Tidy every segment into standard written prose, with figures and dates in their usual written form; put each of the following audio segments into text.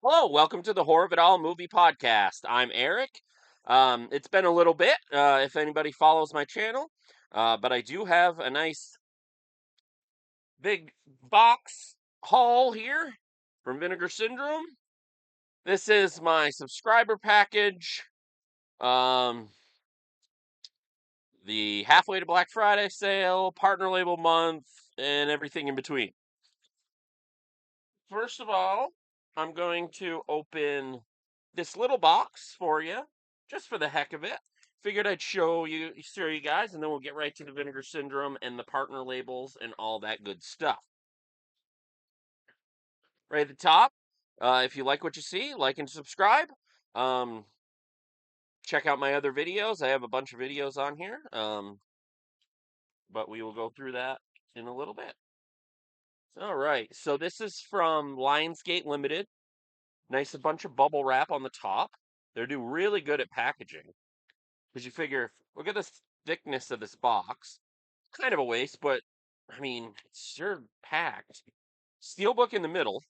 Hello, welcome to the Horror of It All movie podcast. I'm Eric. It's been a little bit, if anybody follows my channel, but I do have a nice big box haul here from Vinegar Syndrome. This is my subscriber package, um, the halfway to Black Friday sale, partner label month, and everything in between. First of all, I'm going to open this little box for you, just for the heck of it. Figured I'd show you guys, and then we'll get right to the Vinegar Syndrome and the partner labels and all that good stuff. Right at the top, if you like what you see, like and subscribe. Um, Check out my other videos. I have a bunch of videos on here, but we will go through that in a little bit. All right, so this is from Lionsgate Limited. Nice, a bunch of bubble wrap on the top. They do really good at packaging. Because you figure, look at the thickness of this box. Kind of a waste, but I mean, it's sure packed. Steelbook in the middle,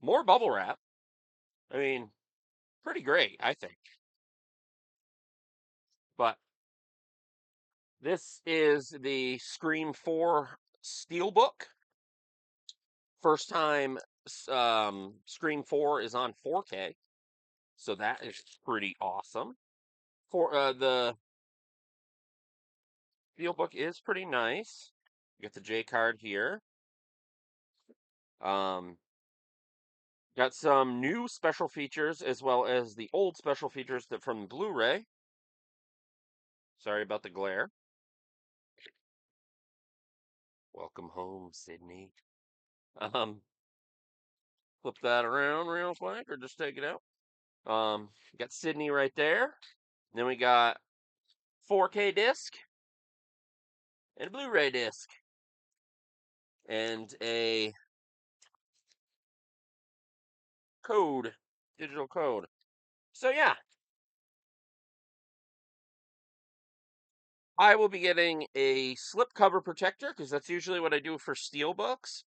more bubble wrap. I mean, pretty great, I think. But this is the Scream 4 Steelbook. First time Scream 4 is on 4K, so that is pretty awesome. For the Steelbook is pretty nice. You got the J card here. Um, got some new special features as well as the old special features that from Blu-ray. Sorry about the glare. Welcome home, Sydney. Um, Flip that around real quick, or just take it out. Got Sydney right there. Then we got 4K disc and a Blu-ray disc and a code, digital code. So yeah, I will be getting a slipcover protector because that's usually what I do for steelbooks.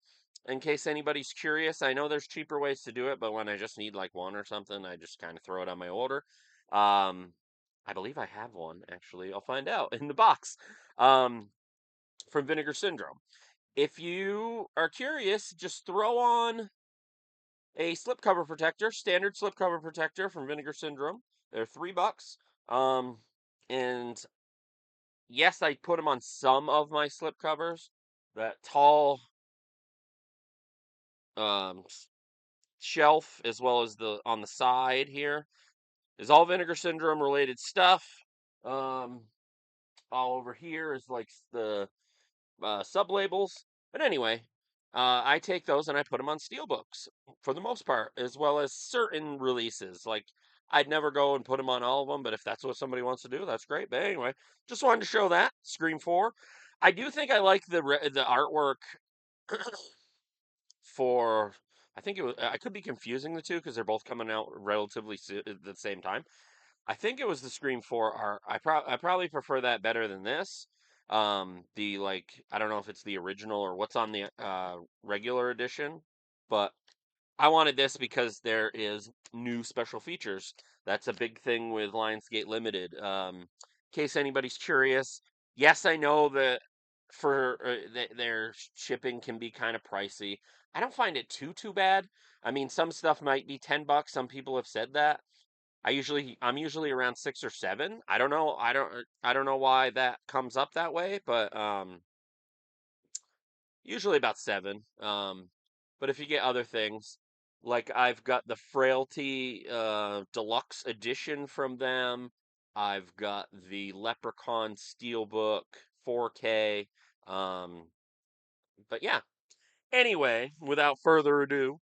In case anybody's curious, I know there's cheaper ways to do it, but when I just need like one or something, I just kind of throw it on my order. Um, I believe I have one actually. I'll find out in the box. Um, from Vinegar Syndrome. If you are curious, just throw on a slipcover protector, standard slipcover protector from Vinegar Syndrome. They're $3. Um, and yes, I put them on some of my slip covers. That tall um, shelf, as well as the on the side here, is all Vinegar Syndrome related stuff. Um, all over here is like the sub labels. But anyway, I take those and I put them on steelbooks for the most part, as well as certain releases. Like I'd never go and put them on all of them, but if that's what somebody wants to do, that's great. But anyway, just wanted to show that Scream 4. I do think I like the artwork for. I think it was. I could be confusing the two because they're both coming out relatively at the same time. I think it was the Scream 4 art. I probably prefer that better than this. The like I don't know if it's the original or what's on the regular edition, but I wanted this because there is new special features. That's a big thing with Lionsgate Limited. In case anybody's curious, yes, I know that for their shipping can be kind of pricey. I don't find it too bad. I mean, some stuff might be $10. Some people have said that. I'm usually around 6 or 7. I don't know. I don't know why that comes up that way, but usually about 7. But if you get other things, like I've got the Frailty Deluxe Edition from them. I've got the Leprechaun Steelbook 4K. Um, but yeah. Anyway, without further ado,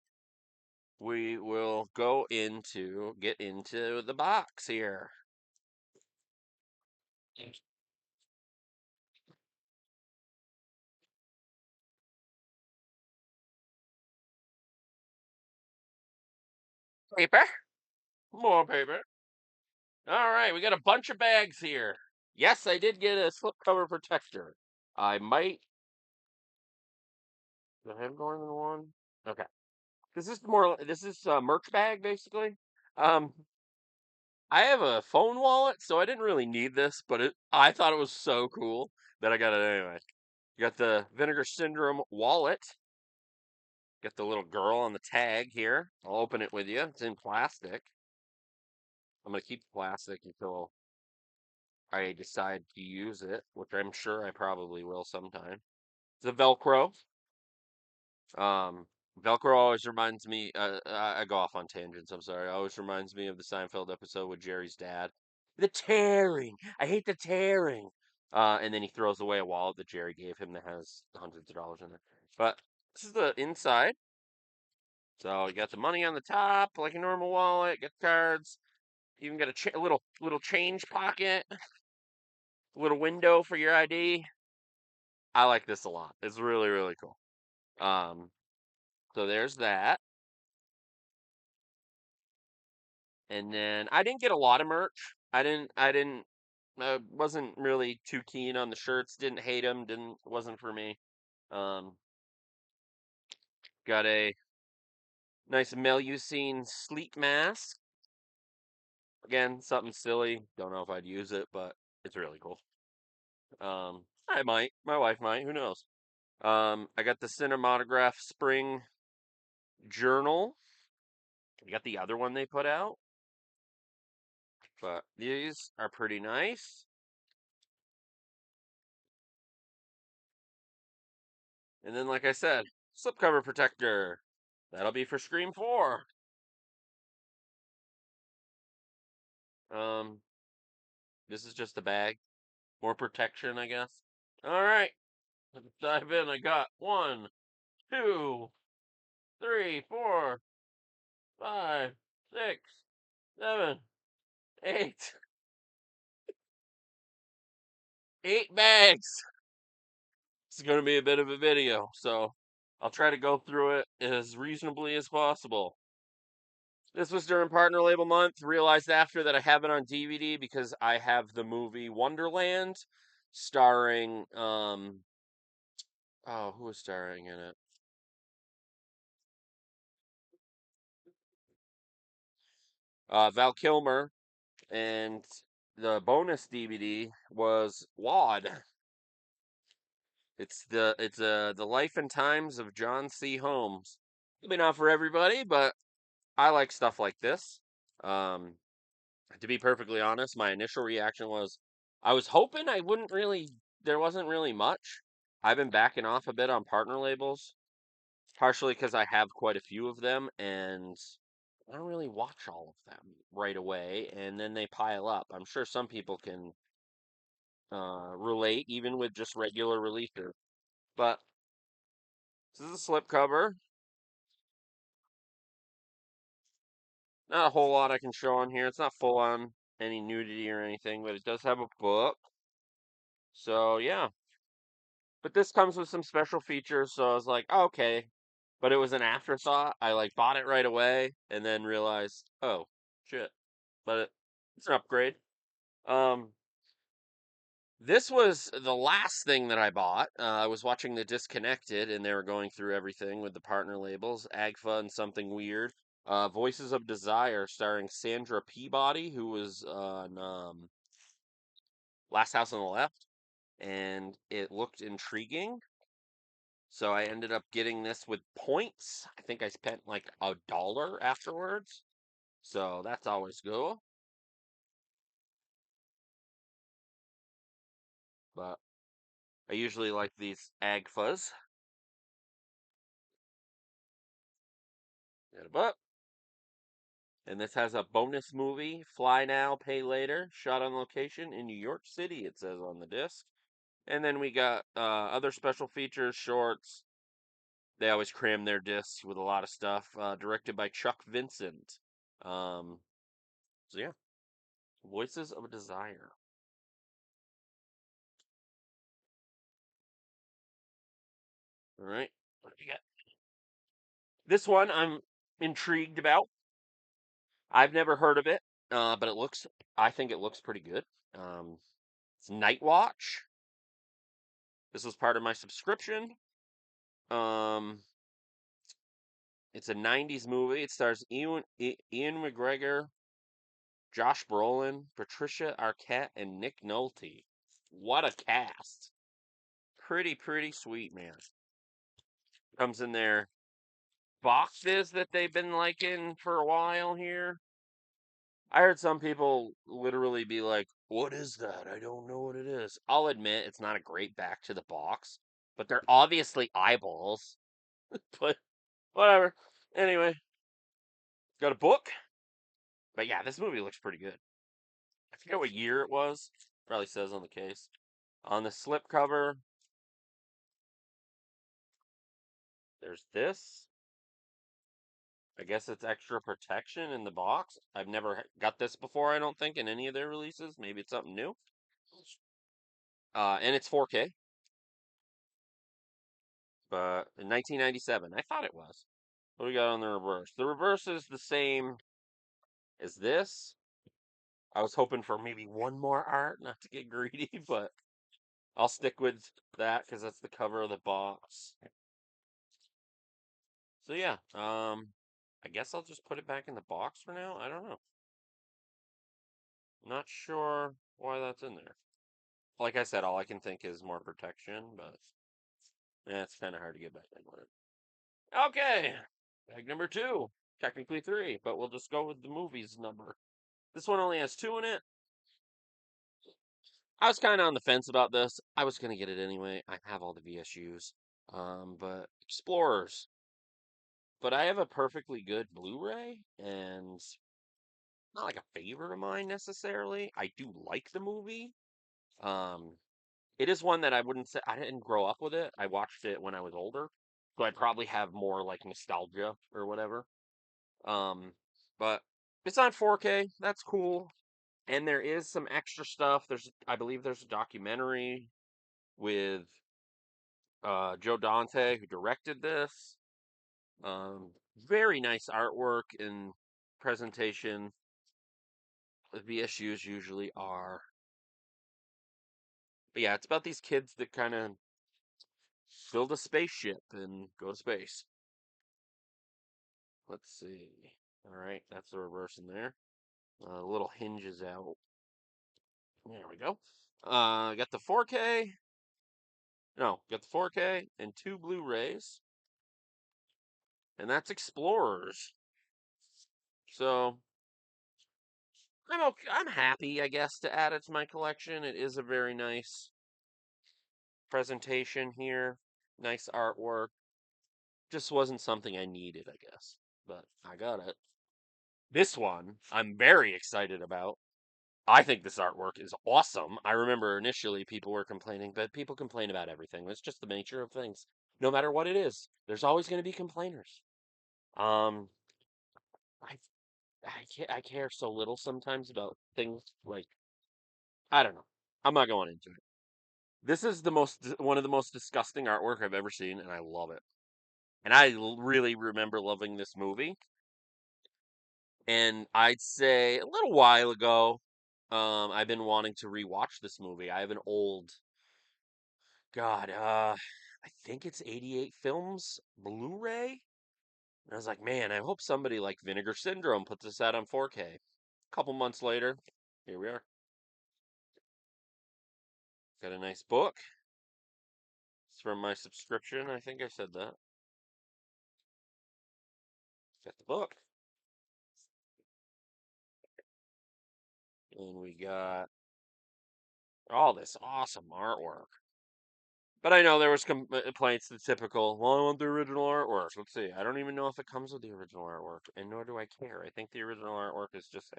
we will get into the box here. Paper. More paper. All right, we got a bunch of bags here. Yes, I did get a slipcover protector. I might. Do I have more than one? Okay. This is a merch bag basically. Um, I have a phone wallet, so I didn't really need this, but I thought it was so cool that I got it anyway. You got the Vinegar Syndrome wallet. Got the little girl on the tag here. I'll open it with you. It's in plastic. I'm gonna keep the plastic until I decide to use it, which I'm sure I probably will sometime. It's a Velcro. Um, Velcro always reminds me. I go off on tangents. I'm sorry. Always reminds me of the Seinfeld episode with Jerry's dad. The tearing. I hate the tearing. And then he throws away a wallet that Jerry gave him that has hundreds of dollars in it. But this is the inside. So you got the money on the top, like a normal wallet. Got cards. You even got a little change pocket, a little window for your ID. I like this a lot. It's really really cool. Um, so there's that. And then I didn't get a lot of merch. I didn't wasn't really too keen on the shirts. Didn't hate them. Didn't wasn't for me. Um, got a nice Melusine sleep mask. Again, something silly. Don't know if I'd use it, but it's really cool. I might. My wife might. Who knows? I got the Cinematograph Spring Journal. I got the other one they put out, but these are pretty nice. And then, like I said, slipcover protector. That'll be for Scream 4. Um, this is just a bag. More protection, I guess. All right, let's dive in. I got 1, 2, 3, 4, 5, 6, 7, 8. 8 bags. It's going to be a bit of a video, so I'll try to go through it as reasonably as possible. This was during Partner Label Month. Realized after that I have it on DVD because I have the movie Wonderland starring oh, who was starring in it? Val Kilmer, and the bonus DVD was Wad. It's the life and times of John C. Holmes. Maybe not for everybody, but I like stuff like this. Um, to be perfectly honest, my initial reaction was I was hoping I wouldn't really, there wasn't really much. I've been backing off a bit on partner labels, partially because I have quite a few of them and I don't really watch all of them right away, and then they pile up. I'm sure some people can relate, even with just regular releases. But this is a slipcover. Not a whole lot I can show on here. It's not full on any nudity or anything, but it does have a book. So yeah. But this comes with some special features, so I was like, oh, okay. But it was an afterthought. I like bought it right away and then realized, oh, shit. But it's an upgrade. Um, this was the last thing that I bought. I was watching The Disconnected, and they were going through everything with the partner labels, Agfa and Something Weird. Voices of Desire, starring Sandra Peabody, who was on Last House on the Left, and it looked intriguing. So I ended up getting this with points. I think I spent like $1 afterwards. So that's always cool. But I usually like these Agfas. Get a butt. And this has a bonus movie, Fly Now, Pay Later, shot on location in New York City, it says on the disc. And then we got other special features, shorts. They always cram their discs with a lot of stuff. Directed by Chuck Vincent. Um, so yeah, Voices of Desire. All right, what do you got? This one I'm intrigued about. I've never heard of it, but I think it looks pretty good. It's Night Watch. This was part of my subscription. Um, It's a '90s movie. It stars Ian McGregor, Josh Brolin, Patricia Arquette, and Nick Nolte. What a cast! Pretty sweet, man. Comes in there. Boxes that they've been liking for a while here. I heard some people literally be like, "What is that? I don't know what it is." I'll admit it's not a great back to the box, but they're obviously eyeballs. But whatever. Anyway, got a book. But yeah, this movie looks pretty good. I forget what year it was. Probably says on the case. On the slipcover, there's this. I guess it's extra protection in the box. I've never got this before, I don't think, in any of their releases. Maybe it's something new. And it's 4K, but in 1997. I thought it was. What do we got on the reverse? The reverse is the same as this. I was hoping for maybe one more art, not to get greedy, but I'll stick with that because that's the cover of the box. So yeah, I guess I'll just put it back in the box for now. I don't know. Not sure why that's in there. Like I said, all I can think is more protection, but yeah, it's kind of hard to get back in with it. Okay, bag number two. Technically three, but we'll just go with the movie's number. This one only has two in it. I was kind of on the fence about this. I was gonna get it anyway. I have all the VSUs. But Explorers. But I have a perfectly good Blu-ray, and not like a favorite of mine necessarily. I do like the movie. Um, it is one that I wouldn't say I didn't grow up with it. I watched it when I was older, so I probably have more like nostalgia or whatever. Um, but it's on 4K. That's cool. And there is some extra stuff. I believe there's a documentary with Joe Dante who directed this. Um, Very nice artwork and presentation. The VSUs usually are. But yeah, it's about these kids that kind of build a spaceship and go to space. Let's see. All right, that's the reverse in there. Little hinges out. There we go. Got the 4K. No, got the 4K and two Blu-rays, and that's Explorers. So I'm okay. I'm happy, I guess, to add it to my collection. It is a very nice presentation here. Nice artwork. Just wasn't something I needed, I guess. But I got it. This one, I'm very excited about. I think this artwork is awesome. I remember initially people were complaining, but people complain about everything. It's just the nature of things. No matter what it is, there's always going to be complainers. Um, I I care so little sometimes about things like I don't know. I'm not going into it. This is one of the most disgusting artwork I've ever seen, and I love it. And really remember loving this movie. And I'd say a little while ago, I've been wanting to rewatch this movie. I have an old, God, I think it's 88 Films Blu-ray. And I was like, man, I hope somebody like Vinegar Syndrome puts this out on 4K. A couple months later, here we are. Got a nice book. It's from my subscription. I think I said that. Got the book. And we got all this awesome artwork. But I know there was complaints, the typical, well, I want the original artwork. Let's see. I don't even know if it comes with the original artwork, and nor do I care. I think the original artwork is just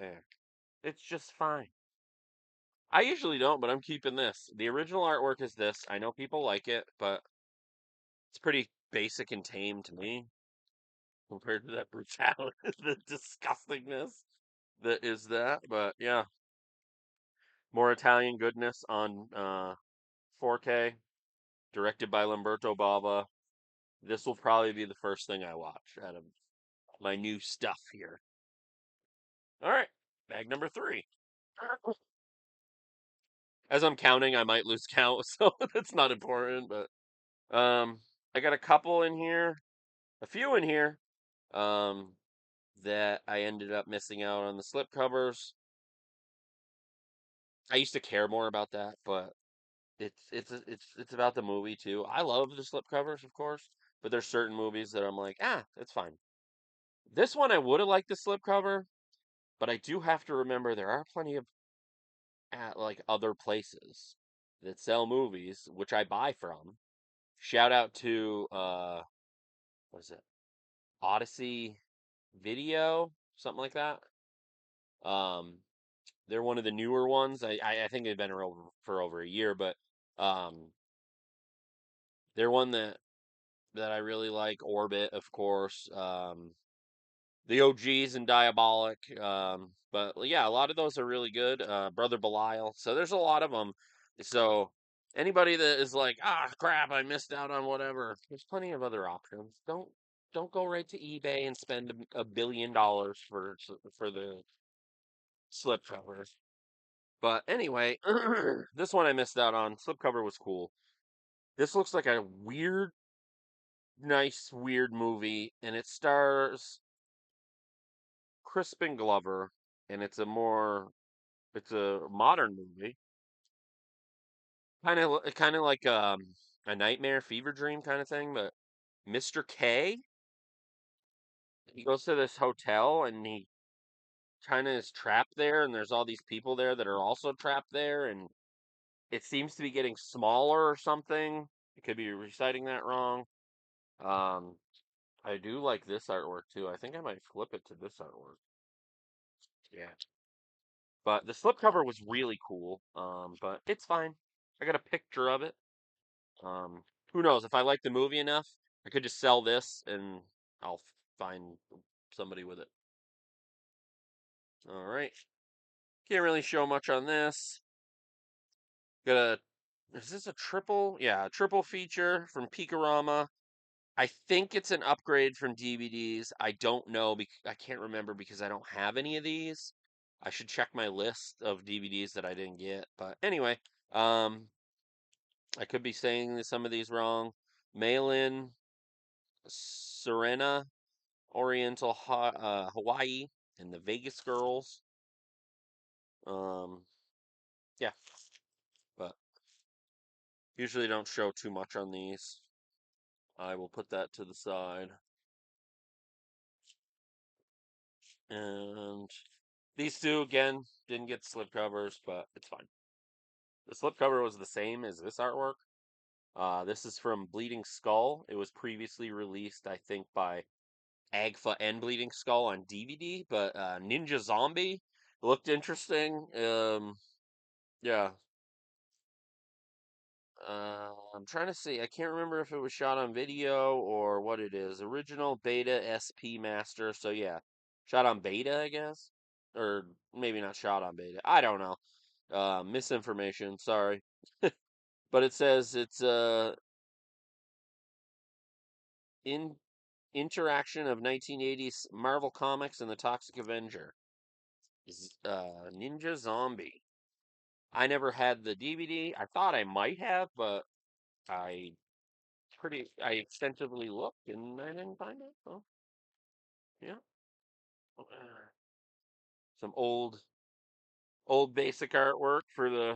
It's just fine. I usually don't, but I'm keeping this. The original artwork is this. I know people like it, but it's pretty basic and tame to me compared to that brutality, the disgustingness that is that. But yeah, more Italian goodness on 4K, directed by Lamberto Bava. This will probably be the first thing I watch out of my new stuff here. All right, bag number three. As I'm counting, I might lose count, so that's not important. But I got a couple in here, a few in here. Um, that I ended up missing out on the slipcovers. I used to care more about that, but it's about the movie too. I love the slipcovers, of course, but there's certain movies that I'm like, it's fine. This one I would have liked the slipcover, but I do have to remember there are plenty of at like other places that sell movies, which I buy from. Shout out to what is it? Odyssey Video, something like that. Um, they're one of the newer ones. I think they've been around for over a year, but um, they're one that I really like. Orbit, of course. The OGs and Diabolic. But yeah, a lot of those are really good. Brother Belial. So there's a lot of them. So anybody that is like, crap, I missed out on whatever. There's plenty of other options. Don't go right to eBay and spend $1 billion for the slipcover. But anyway, this one I missed out on. Slipcover was cool. This looks like a weird, nice, weird movie, and it stars Crispin Glover, and it's a modern movie, kind of like a nightmare fever dream kind of thing. But Mr. K, he goes to this hotel and he kind of is trapped there, and there's all these people there that are also trapped there, and it seems to be getting smaller or something. I could be reciting that wrong. Um, I do like this artwork too. I think I might flip it to this artwork. Yeah. But the slipcover was really cool. But it's fine. I got a picture of it. Um, who knows? If I like the movie enough, I could just sell this and I'll find somebody with it. All right. Can't really show much on this. Got a. Is this a triple? Yeah, a triple feature from Picorama. I think it's an upgrade from DVDs. I don't know because I can't remember because I don't have any of these. I should check my list of DVDs that I didn't get. But anyway, um, I could be saying some of these wrong. Mail-in, Serena, Oriental Hawaii, and the Vegas Girls. Um, yeah, but usually don't show too much on these. I will put that to the side. And these two, again, didn't get slipcovers, but it's fine. The slipcover was the same as this artwork. This is from Bleeding Skull. It was previously released, I think, by Agfa and Bleeding Skull on DVD, but Ninja Zombie looked interesting. Yeah. I'm trying to see. I can't remember if it was shot on video or what it is. Original Beta SP Master. So yeah, shot on Beta, I guess, or maybe not shot on Beta. I don't know. Misinformation. Sorry, but it says it's in interaction of 1980s Marvel Comics and the Toxic Avenger. Ninja Zombie. I never had the DVD. I thought I might have, but I I extensively looked and I didn't find it. So yeah, some old basic artwork for the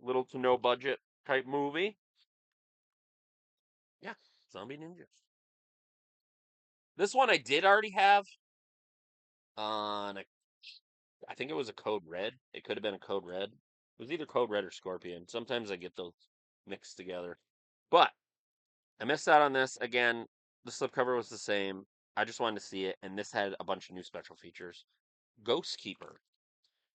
little to no budget type movie. Yeah, Zombie Ninjas. This one I did already have on I think it was a Code Red. It could have been a Code Red. It was either Code Red or Scorpion. Sometimes I get those mixed together. But I missed out on this. Again, the slipcover was the same. I just wanted to see it, and this had a bunch of new special features. Ghost Keeper.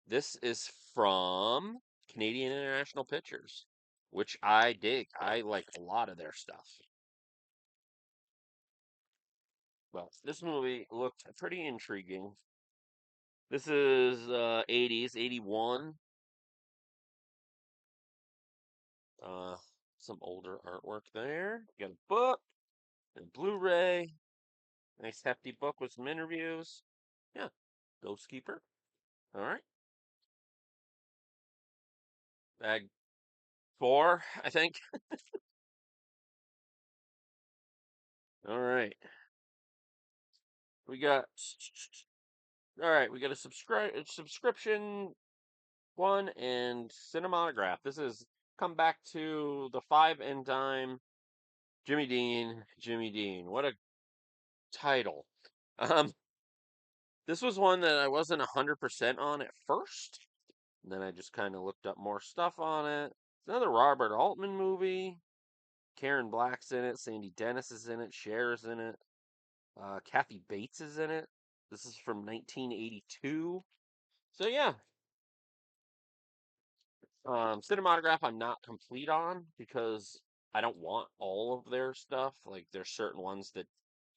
This is from Canadian International Pictures, which I dig. I like a lot of their stuff. Well, this movie looked pretty intriguing. This is 80s, 81. Uh, some older artwork there. Got a book and Blu-ray. Nice hefty book with some interviews. Yeah, Ghost Keeper. All right. Bag 4, I think. All right. We got all right. We got a subscription one and Cinematograph. This is come back to the Five and Dime. Jimmy Dean, Jimmy Dean. What a title. Um, this was one that I wasn't 100% on at first. And then I just kind of looked up more stuff on it. It's another Robert Altman movie. Karen Black's in it. Sandy Dennis is in it. Cher's in it. Kathy Bates is in it. This is from 1982. So yeah, Cinematograph I'm not complete on because I don't want all of their stuff. Like there's certain ones that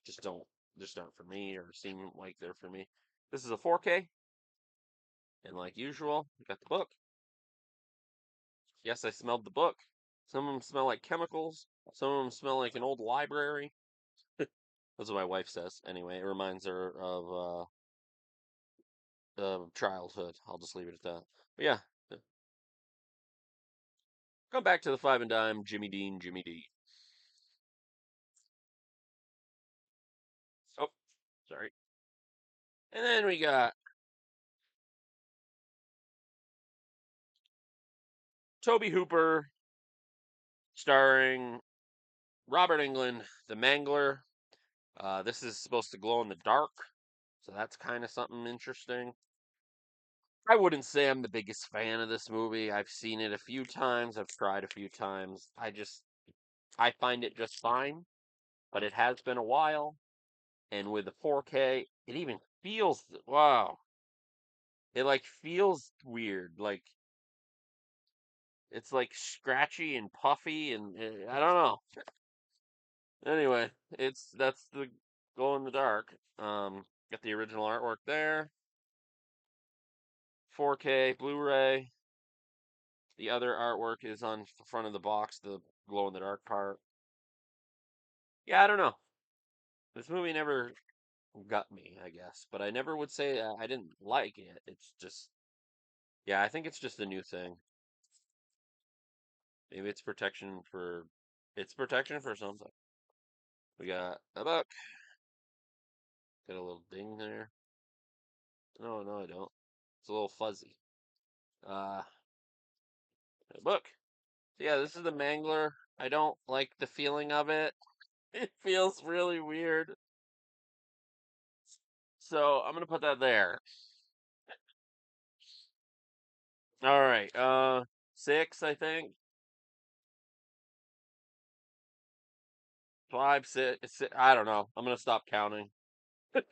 just don't just aren't for me or seem like they're for me. This is a 4K, and like usual, we got the book. Yes, I smelled the book. Some of them smell like chemicals. Some of them smell like an old library. That's what my wife says. Anyway, it reminds her of childhood. I'll just leave it at that. But yeah, come back to the Five and Dime. Jimmy Dean, Jimmy D. Oh, sorry. And then we got Toby Hooper starring Robert Englund, the Mangler. This is supposed to glow in the dark, so that's kind of something interesting. I wouldn't say I'm the biggest fan of this movie. I've seen it a few times. I've tried a few times. I find it just fine, but it has been a while. And with the 4K, it even feels wow. It like feels weird. Like it's like scratchy and puffy, and I don't know. Anyway, that's the glow in the dark. Got the original artwork there. 4K Blu-ray. The other artwork is on the front of the box, the glow in the dark part. Yeah, I don't know. This movie never got me, I guess, but I never would say I didn't like it. It's just, yeah, I think it's just a new thing. Maybe it's protection for something. We got a book. Got a little ding there. No, no, I don't. It's a little fuzzy. Uh, a book. So yeah, this is the Mangler. I don't like the feeling of it. It feels really weird. So I'm gonna put that there. All right. 6, I think. 5, 6. I don't know. I'm gonna stop counting. This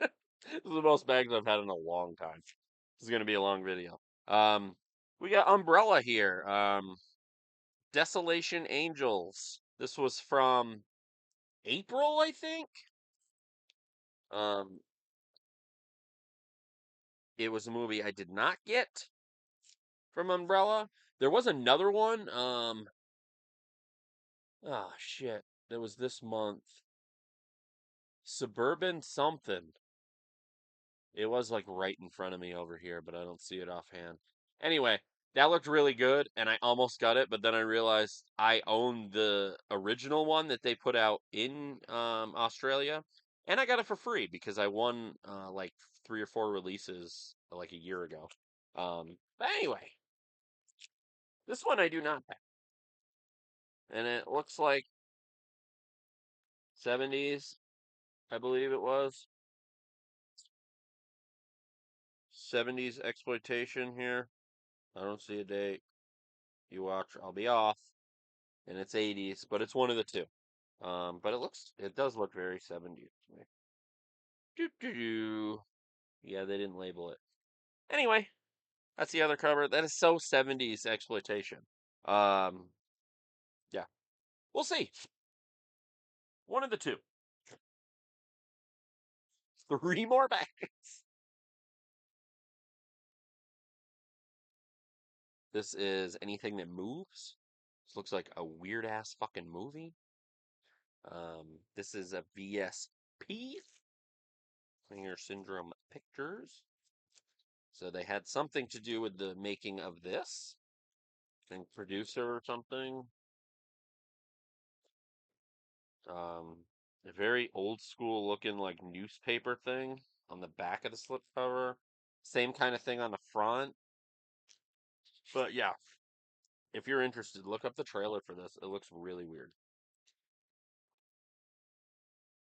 is the most bags I've had in a long time. This is gonna be a long video. Um, we got Umbrella here. Desolation Angels. This was from April, I think. Um, it was a movie I did not get from Umbrella. There was another one. Oh shit. That was this month. Suburban something. It was like right in front of me over here, but I don't see it offhand. Anyway, that looked really good, and I almost got it, but then I realized I own the original one that they put out in Australia, and I got it for free because I won like 3 or 4 releases like a year ago. But anyway, this one I do not have, and it looks like 70s, I believe it was 70s exploitation here. I don't see a date. You watch, I'll be off. And it's 80s, but it's one of the two. But it does look very 70s to me. Doo doo doo. Yeah, they didn't label it. Anyway, that's the other cover. That is so 70s exploitation. Um, yeah, we'll see. One of the two. 3 more bags. This is anything that moves. This looks like a weird ass fucking movie. This is a VSP. Vinegar Syndrome Pictures. So they had something to do with the making of this. I think producer or something. Um, A very old school looking like newspaper thing on the back of the slipcover. Same kind of thing on the front. But yeah, if you're interested, look up the trailer for this. It looks really weird.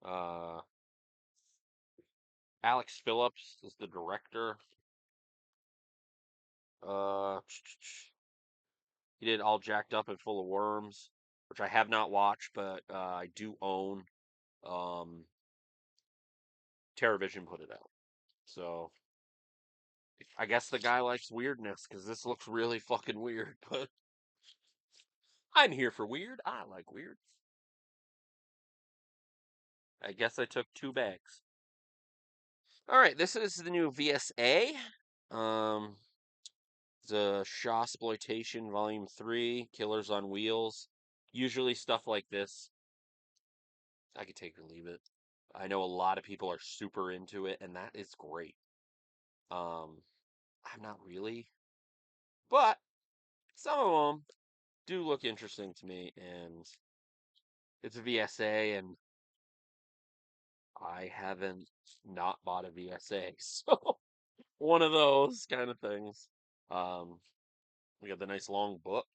Uh, Alex Phillips is the director. Uh, he did All Jacked Up and Full of Worms, which I have not watched, but I do own. Um, TerraVision put it out, so I guess the guy likes weirdness because this looks really fucking weird. But I'm here for weird. I like weird. I guess I took 2 bags. All right, this is the new VSA. Um, the Shaw Exploitation Volume 3, Killers on Wheels. Usually stuff like this, I could take or leave it. I know a lot of people are super into it, and that is great. Um, I'm not really, but some of them do look interesting to me, and it's a VSA, and I haven't not bought a VSA, so one of those kind of things. Um, we got the nice long book,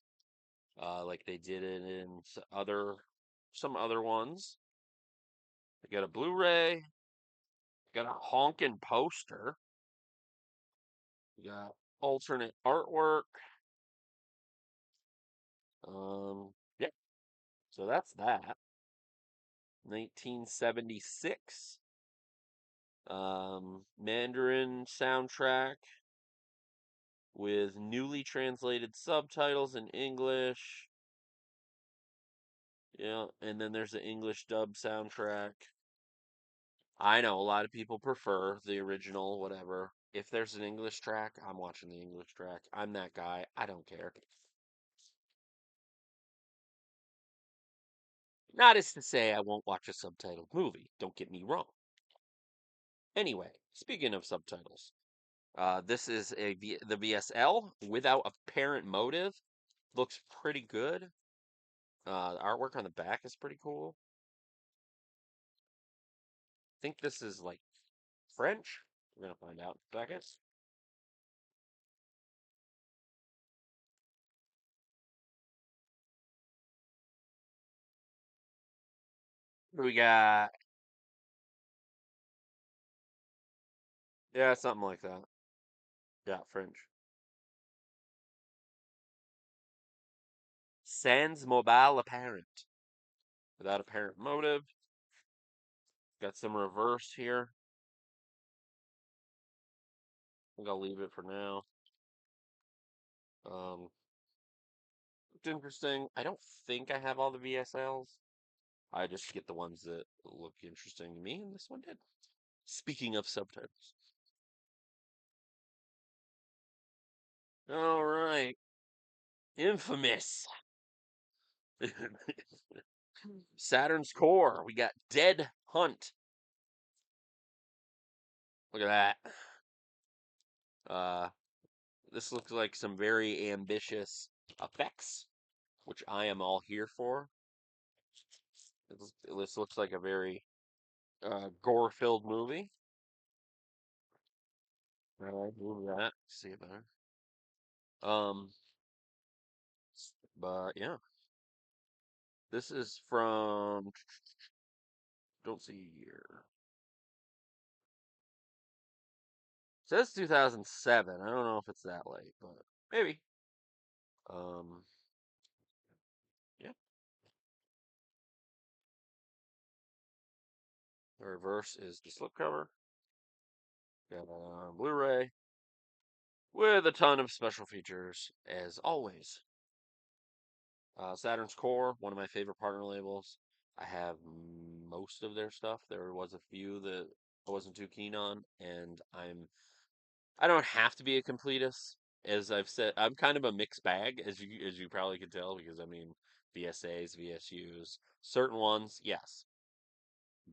like they did it in some other ones. We got a Blu-ray, got a honkin' poster, we got alternate artwork. Yeah, so that's that. 1976. Mandarin soundtrack with newly translated subtitles in English. Yeah, and then there's the English dub soundtrack. I know a lot of people prefer the original, whatever. If there's an English track, I'm watching the English track. I'm that guy. I don't care. Not as to say I won't watch a subtitled movie. Don't get me wrong. Anyway, speaking of subtitles, this is the VSL without apparent motive. Looks pretty good. The artwork on the back is pretty cool. I think this is like French. We're gonna find out in a second. We got, yeah, something like that. Yeah, French. Sans mobile apparent. Without apparent motive. Got some reverse here. I think I'll leave it for now. Um, it's interesting. I don't think I have all the VSLs. I just get the ones that look interesting to me, and this one did. Speaking of subtitles. All right. Infamous. Saturn's Core. We got Dead Hunt. Look at that. Uh, this looks like some very ambitious effects, which I am all here for. This looks like a very gore-filled movie. All right, move that. See it better. Um, but yeah, this is from. Don't see year. It says 2007. I don't know if it's that late, but maybe. Um, yeah. The reverse is the slipcover. Got a Blu-ray with a ton of special features, as always. Saturn's Core, one of my favorite partner labels. I have most of their stuff. There was a few that I wasn't too keen on, and I don't have to be a completist. As I've said, I'm kind of a mixed bag, as you probably could tell, because I mean VSAs, VSUs, certain ones, yes.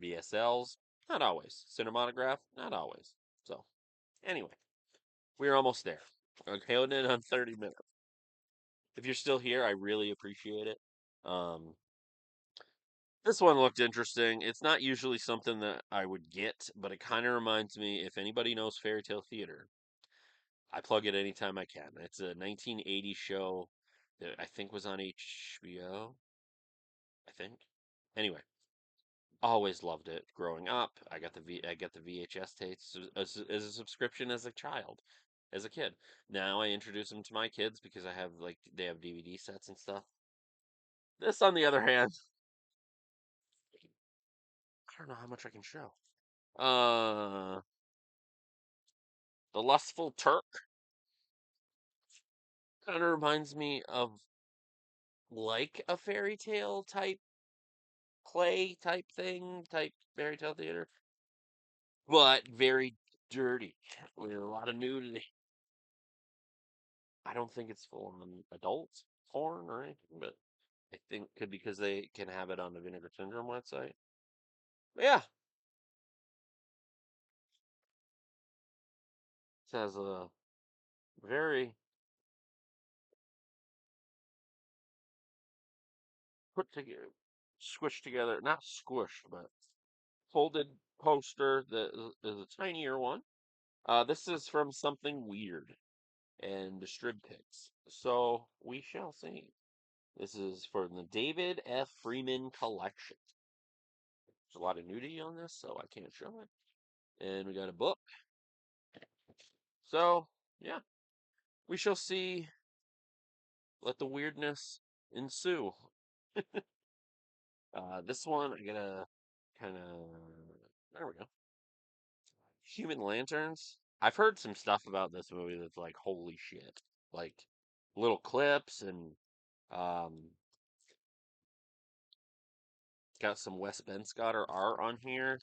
VSLs, not always. Cinematograph, not always. So anyway, we're almost there. Okay, in on 30 minutes. If you're still here, I really appreciate it. Um, This one looked interesting. It's not usually something that I would get, but it kind of reminds me if anybody knows Fairy Tale Theater, I plug it anytime I can. It's a 1980 show that I think was on HBO, I think. Anyway, always loved it growing up. I got the VHS tapes as a subscription as a child, as a kid. Now I introduce them to my kids because I have like they have DVD sets and stuff. This, on the other hand, I don't know how much I can show. Uh, The Lustful Turk kind of reminds me of like a fairy tale type play type thing, type fairy tale theater, but very dirty with a lot of nudity. I don't think it's full on adult porn or anything, but I think could because they can have it on the Vinegar Syndrome website. But yeah, it has a very put together, squished together, not squished, but folded poster that is a tinier one. This is from Something Weird and the Strib Pics. So we shall see. This is for the David F. Freeman collection. There's a lot of nudity on this, so I can't show it. And we got a book. So, yeah, we shall see. Let the weirdness ensue. This one, I gotta kind of. There we go. Human Lanterns. I've heard some stuff about this movie that's like, holy shit. Like, little clips and um, got some Wes Benscotter art on here.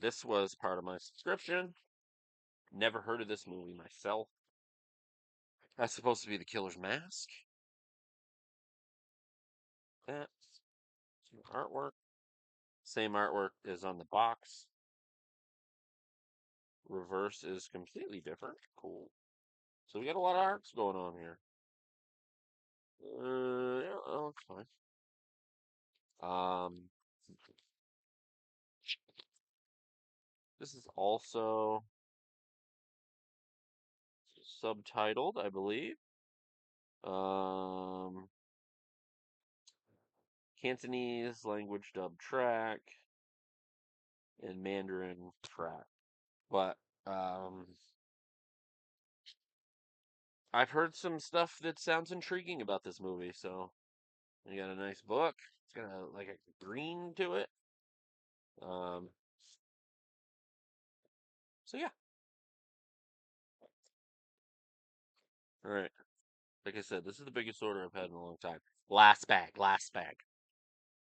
This was part of my subscription. Never heard of this movie myself. That's supposed to be the killer's mask. That some artwork. Same artwork as on the box. Reverse is completely different. Cool. So we got a lot of arts going on here. Yeah, that looks fine. Um, this is also subtitled, I believe. Um, Cantonese language dub track and Mandarin track. But I've heard some stuff that sounds intriguing about this movie. So you got a nice book. It's got like a green to it. Um, so yeah. All right. Like I said, this is the biggest order I've had in a long time. Last bag, last bag.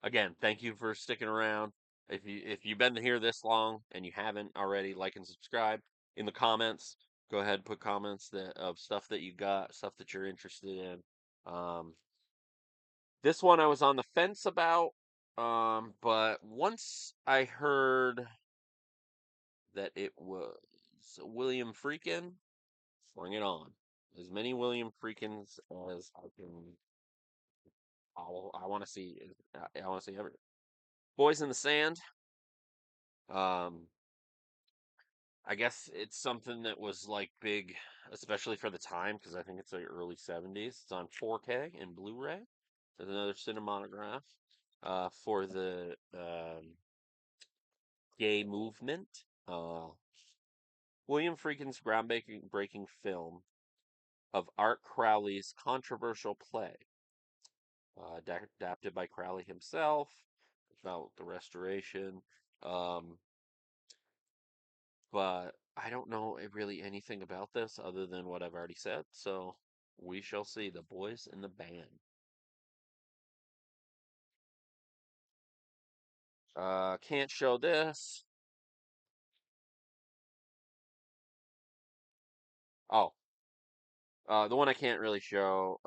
Again, thank you for sticking around. If you've been here this long and you haven't already, like and subscribe in the comments. Go ahead, put comments that of stuff that you got, stuff that you're interested in. Um, this one I was on the fence about, but once I heard that it was William Freakin, bring it on. As many William Freakins as I can. I want to see. I want to see everything. Boys in the Sand. Um, I guess it's something that was like big, especially for the time, because I think it's like early 70s. It's on 4K and Blu-ray. There's another cinematograph for the gay movement. William Friedkin's groundbreaking breaking film of Art Crowley's controversial play, adapted by Crowley himself, about the restoration. Um, but I don't know really anything about this other than what I've already said. So we shall see. The boys in the band. Can't show this. Oh, the one I can't really show.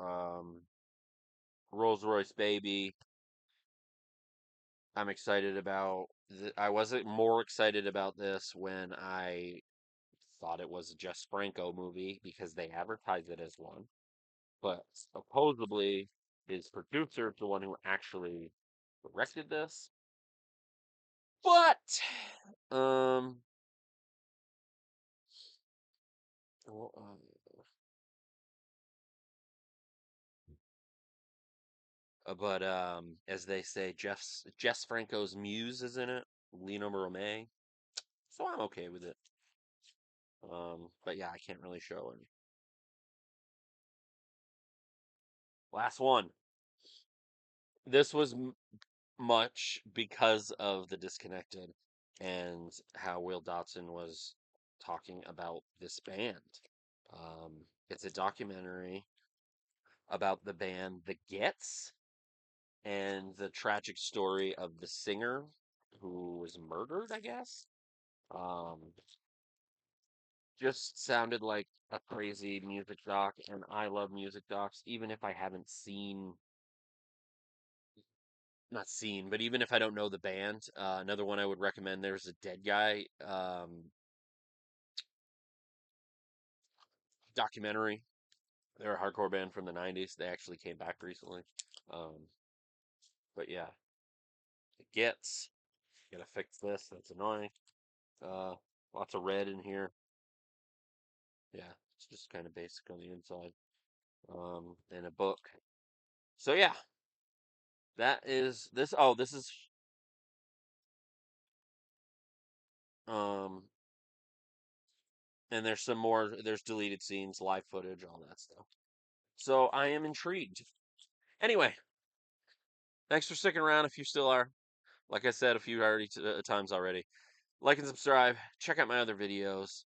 Rolls Royce Baby. I'm excited about. I wasn't more excited about this when I thought it was a Jess Franco movie because they advertised it as one. But supposedly his producer, the one who actually directed this. But um, well, as they say, Jess Franco's muse is in it, Lena Romay, so I'm okay with it. But yeah, I can't really show it. Last one. This was much because of the disconnected and how Will Dotson was talking about this band. It's a documentary about the band The Gets and the tragic story of the singer who was murdered, I guess. Um, just sounded like a crazy music doc, and I love music docs, even if I haven't seen, not seen, but even if I don't know the band. Another one I would recommend, there's a Dead Guy documentary. They're a hardcore band from the 90s. They actually came back recently. Um, but yeah, it gets. Gotta fix this. That's annoying. Uh, Lots of red in here. Yeah, it's just kind of basic on the inside. And a book. So yeah, that is this. Oh, this is um, and there's some more. There's deleted scenes, live footage, all that stuff. So I am intrigued. Anyway, thanks for sticking around. If you still are, like I said a few times already, like and subscribe. Check out my other videos.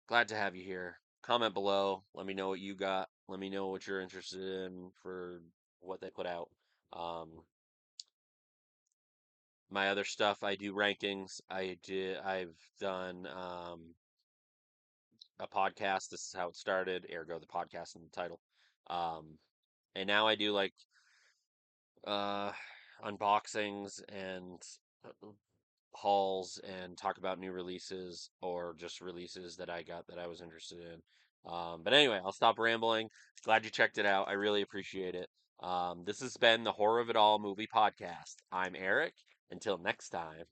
Glad to have you here. Comment below. Let me know what you got. Let me know what you're interested in for what they put out. Um, my other stuff, I do rankings. I've done a podcast. This is how it started. Ergo, the podcast and the title. Um, and now I do like uh, unboxings and uh, hauls and talk about new releases or just releases that I got that I was interested in. But anyway, I'll stop rambling. Glad you checked it out. I really appreciate it. This has been the Horror of It All movie podcast. I'm Eric. Until next time.